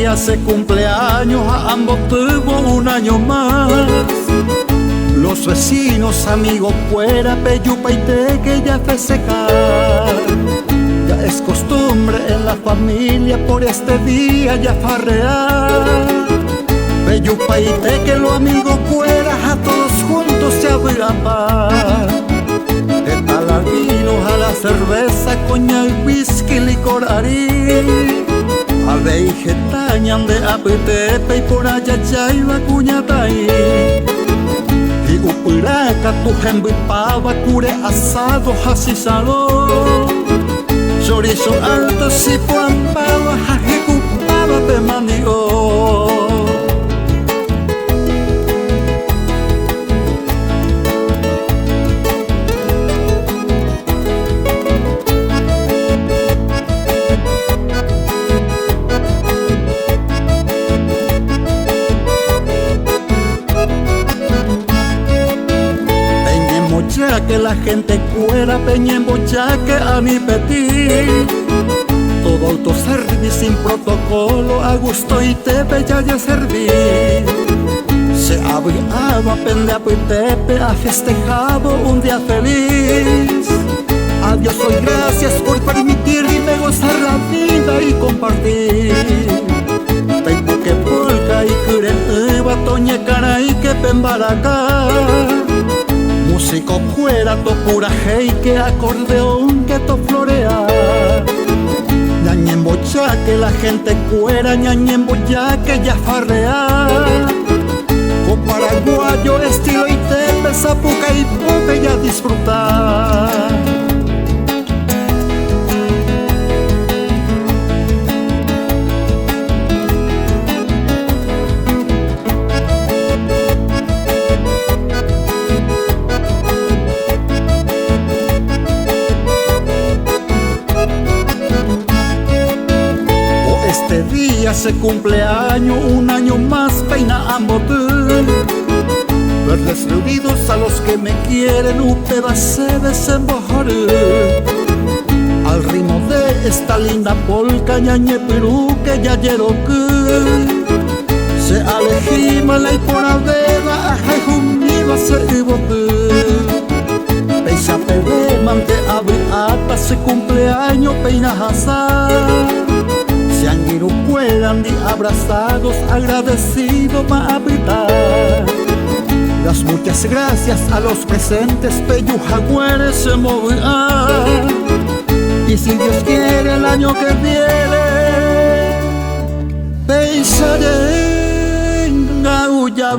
día se cumpleaños, a ambos tuvo un año más. Los vecinos, amigos, fuera, peyupa y te que ya festejar. Ya es costumbre en la familia por este día ya farrear. Peyupa y te que los amigos fuera, a todos juntos se abrapar. A la vino, a la cerveza, coñac, whisky, licor, arí. A veigetañan de apetepe y por allá chay la cuñatay. Y upuraca tu jembipaba, cure asado, así salón. Chorizo alto, si puampaba, jajecupaba de manió. Ya que la gente cuera, peña en bochaque a mi petit. Todo autoservice sin protocolo, a gusto y te bella ya serví. Se abriaba pendeapo y tepe, a festejado un día feliz. A Dios doy gracias por permitirme gozar la vida y compartir. Tengo que polka y cure, batoña cara y que pembaracá. Músico fuera, to pura hey, que acordeón, que to florea. Ñañembo ya que la gente cuera, ñañembo ya que ya farrea. Con paraguayo, estilo y tepe, zapuca y poca ya disfrutar. Este día se cumple año, un año más peina ambos. Verles reunidos a los que me quieren, upeba se desembojar. Al ritmo de esta linda polca, ñañe pirú que ya llero que se alejima la y por aveda, ajajumniva se ibote. Peisa pede mante abriata, se cumpleaños peina hasar. Yangiru puedan di abrazados, agradecidos va a habitar. Las muchas gracias a los presentes, peyujagüeres se moverán. Y si Dios quiere el año que viene, pensaré en Gaulla.